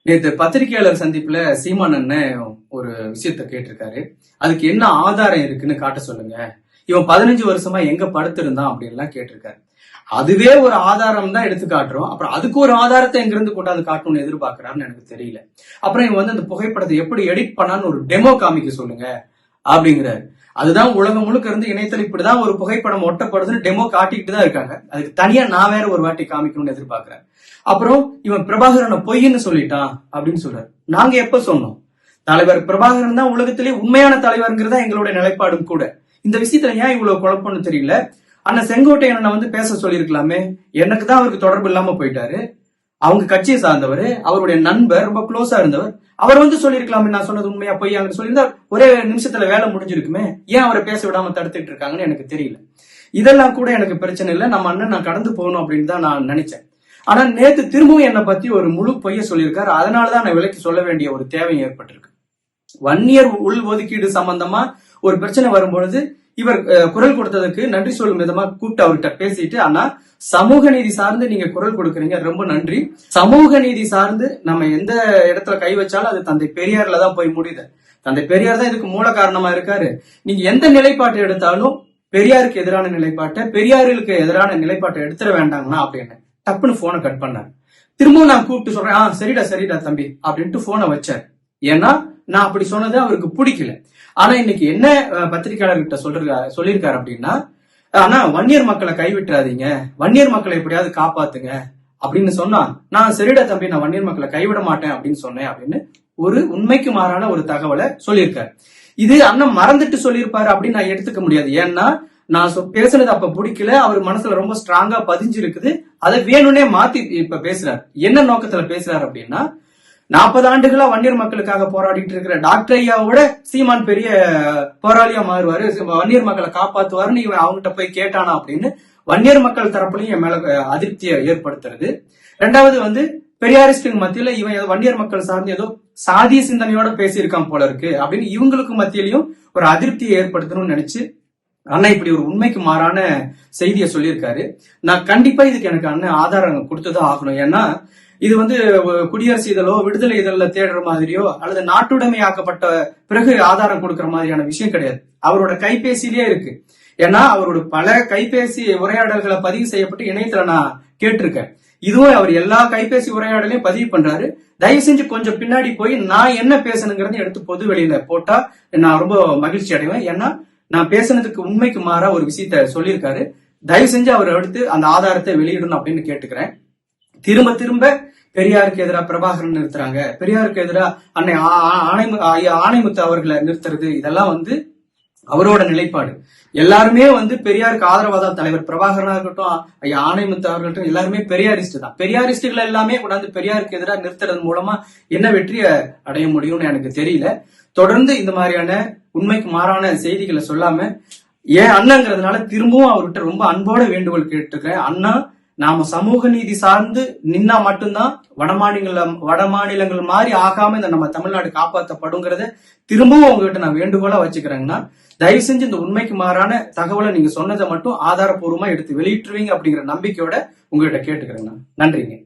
நேத்து பத்திரிகையாளர் சந்திப்புல சீமான் அண்ணன் ஒரு விஷயத்த கேட்டிருக்காரு. அதுக்கு என்ன ஆதாரம் இருக்குன்னு காட்ட சொல்லுங்க. இவன் 15 வருஷமா எங்க படுத்திருந்தான் அப்படின்லாம் கேட்டிருக்காரு. அதுவே ஒரு ஆதாரம் தான் எடுத்து காட்டுறோம். அப்புறம் அதுக்கு ஒரு ஆதாரத்தை எங்கிருந்து கொண்டாந்து காட்டணும்னு எதிர்பார்க்கிறான்னு எனக்கு தெரியல. அப்புறம் இவன் வந்து அந்த புகைப்படத்தை எப்படி எடிட் பண்ணான்னு ஒரு டெமோ காமிக்க சொல்லுங்க அப்படிங்கிறாரு. அதுதான் உலகம் முழுக்க இருந்து இணையத்தில் இப்படிதான் ஒரு புகைப்படம் ஒட்டப்படுதுன்னு டெமோ காட்டிக்கிட்டு தான் இருக்காங்க. அதுக்கு தனியா நான் வேற ஒரு வாட்டி காமிக்கணும்னு எதிர்பார்க்கிறேன். அப்புறம் இவன் பிரபாகரனை பொய்ன்னு சொல்லிட்டான் அப்படின்னு சொல்றாரு. நாங்க எப்ப சொன்னோம்? தலைவர் பிரபாகரன் தான் உலகத்திலே உண்மையான தலைவர்ங்கிறதா எங்களுடைய நிலைப்பாடும் கூட. இந்த விஷயத்துல ஏன் இவ்வளவு குழப்பம்னு தெரியல. அண்ணன் செங்கோட்டையனை வந்து பேச சொல்லியிருக்கலாமே. எனக்கு தான் அவருக்கு தொடர்பு இல்லாம போயிட்டாரு. அவங்க கட்சியை சார்ந்தவர், அவருடைய நண்பர், ரொம்ப க்ளோஸா இருந்தவர். அவர் வந்து சொல்லியிருக்கலாமே நான் சொன்னது உண்மையா பொய்யாங்கன்னு சொல்லியிருந்தா ஒரே நிமிஷத்துல வேலை முடிஞ்சிருக்குமே. ஏன் அவரை பேச விடாம தடுத்துட்டு இருக்காங்கன்னு எனக்கு தெரியல. இதெல்லாம் கூட எனக்கு பிரச்சனை இல்லை. நம்ம அண்ணன் நான் கடந்து போகணும் அப்படின்னு தான் நான் நினைச்சேன். ஆனா நேத்து திரும்பவும் என்னை பத்தி ஒரு முழு பொய்ய சொல்லியிருக்காரு. அதனாலதான் நான் விலைக்கு சொல்ல வேண்டிய ஒரு தேவை ஏற்பட்டிருக்கு. வன்னியர் உள் ஒதுக்கீடு சம்பந்தமா ஒரு பிரச்சனை வரும்பொழுது இவர் குரல் கொடுத்ததுக்கு நன்றி சொல்லும் விதமா கூப்பிட்டு அவர்கிட்ட பேசிட்டு, ஆனா சமூக நீதி சார்ந்து நீங்க குரல் கொடுக்கறீங்க, ரொம்ப நன்றி. சமூக நீதி சார்ந்து நம்ம எந்த இடத்துல கை வச்சாலும் அது தந்தை பெரியார்ல தான் போய் முடியுது. தந்தை பெரியார் தான் இதுக்கு மூல காரணமா இருக்காரு. நீங்க எந்த நிலைப்பாட்டை எடுத்தாலும் பெரியாருக்கு எதிரான நிலைப்பாட்டை, பெரியாருக்கு எதிரான நிலைப்பாட்டை எடுத்துட வேண்டாங்கண்ணா அப்படின்னு டப்புன்னு போனை கட் பண்ணாரு. திரும்பவும் நான் கூப்பிட்டு சொல்றேன், சரிடா தம்பி அப்படின்ட்டு போனை வச்சார். ஏன்னா நான் அப்படி சொன்னது அவருக்கு பிடிக்கல. ஆனா இன்னைக்கு என்ன பத்திரிகையாளர்கிட்ட சொல்லியிருக்காரு அப்படின்னா, ஆனா வன்னியர் மக்களை கைவிட்டுறாதீங்க, வன்னியர் மக்களை எப்படியாவது காப்பாத்துங்க அப்படின்னு சொன்னா, நான் சரிடா தம்பி நான் வன்னியர் மக்களை கைவிட மாட்டேன் அப்படின்னு சொன்னேன் அப்படின்னு ஒரு உண்மைக்கு மாறான ஒரு தகவலை சொல்லியிருக்காரு. இது அண்ணன் மறந்துட்டு சொல்லியிருப்பாரு அப்படின்னு நான் எடுத்துக்க முடியாது. ஏன்னா நான் பேசுனது அப்ப பிடிக்கல, அவர் மனசுல ரொம்ப ஸ்ட்ராங்கா பதிஞ்சு இருக்குது. அதை வேணும்னே மாத்தி இப்ப பேசுறாரு. என்ன நோக்கத்துல பேசுறாரு அப்படின்னா, 40 ஆண்டுகளா வன்னியர் மக்களுக்காக போராடிட்டு இருக்கிற டாக்டர் ஐயாவோட சீமான் பெரிய போராளியா மாறுவாரு, வன்னியர் மக்களை காப்பாத்துவாருன்னு இவன் அவங்ககிட்ட போய் கேட்டானா அப்படின்னு வன்னியர் மக்கள் தரப்புலையும் என் மேல அதிருப்தியை ஏற்படுத்துறது. ரெண்டாவது வந்து பெரியாரிஸ்டுக்கு மத்தியில இவன் வன்னியர் மக்கள் சார்ந்து ஏதோ சாதிய சிந்தனையோட பேசியிருக்கான் போல இருக்கு அப்படின்னு இவங்களுக்கு மத்தியிலையும் ஒரு அதிருப்தியை ஏற்படுத்தணும்னு நினைச்சு அண்ணன் இப்படி ஒரு உண்மைக்கு மாறான செய்தியை சொல்லியிருக்காரு. நான் கண்டிப்பா இதுக்கு எனக்கு அண்ணன் ஆதாரம் கொடுத்துதான் ஆகணும். ஏன்னா இது வந்து குடியரசு இதழோ விடுதலை இதழ்ல தேடுற மாதிரியோ அல்லது நாட்டுடைமை ஆக்கப்பட்ட பிறகு ஆதாரம் கொடுக்கற மாதிரியான விஷயம் கிடையாது. அவரோட கைபேசியிலேயே இருக்கு. ஏன்னா அவரோட பல கைபேசி உரையாடல்களை பதிவு செய்யப்பட்டு இணையத்துல நான் கேட்டிருக்கேன். இதுவும் அவர் எல்லா கைபேசி உரையாடலையும் பதிவு பண்றாரு. தயவு செஞ்சு கொஞ்சம் பின்னாடி போய் நான் என்ன பேசணுங்கிறத எடுத்து பொது வெளியில போட்டா நான் ரொம்ப மகிழ்ச்சி அடைவேன். ஏன்னா நான் பேசுனதுக்கு உண்மைக்கு மாறா ஒரு விஷயத்த சொல்லியிருக்காரு. தயவு செஞ்சு அவர் எடுத்து அந்த ஆதாரத்தை வெளியிடணும் அப்படின்னு கேட்டுக்கிறேன். திரும்ப திரும்ப பெரியாருக்கு எதிராக பிரபாகரன் நிறுத்துறாங்க, பெரியாருக்கு எதிராக அன்னை ஆணைமுத்து அவர்களை நிறுத்துறது, இதெல்லாம் வந்து அவரோட நிலைப்பாடு. எல்லாருமே வந்து பெரியாருக்கு ஆதரவாதான். தலைவர் பிரபாகரனா இருக்கட்டும், ஐயா ஆணைமுத்து அவர்கள்ட்டும் எல்லாருமே பெரியாரிஸ்ட் தான். பெரியாரிஸ்டுகள் எல்லாமே கொண்டாந்து பெரியாருக்கு எதிராக நிறுத்துறது மூலமா என்ன வெற்றியை அடைய முடியும்னு எனக்கு தெரியல. தொடர்ந்து இந்த மாதிரியான உண்மைக்கு மாறான செய்திகளை சொல்லாம ஏன் அண்ணங்கிறதுனால திரும்பவும் அவர்கிட்ட ரொம்ப அன்போட வேண்டுகோள் கேட்டுக்கிறேன். அண்ணா, நாம சமூக நீதி சார்ந்து நின்னா மட்டும்தான் வடமாநிலங்கள் மாதிரி ஆகாம இந்த நம்ம தமிழ்நாடு காப்பாற்றப்படுங்கிறத திரும்பவும் உங்ககிட்ட நான் வேண்டுகோளா வச்சுக்கிறேங்கன்னா, தயவு செஞ்சு இந்த உண்மைக்கு மாறான தகவலை நீங்க சொன்னதை மட்டும் ஆதாரப்பூர்வமா எடுத்து வெளியிட்டுருவீங்க அப்படிங்கிற நம்பிக்கையோட உங்ககிட்ட கேட்டுக்கிறேங்கண்ணா. நன்றிங்க.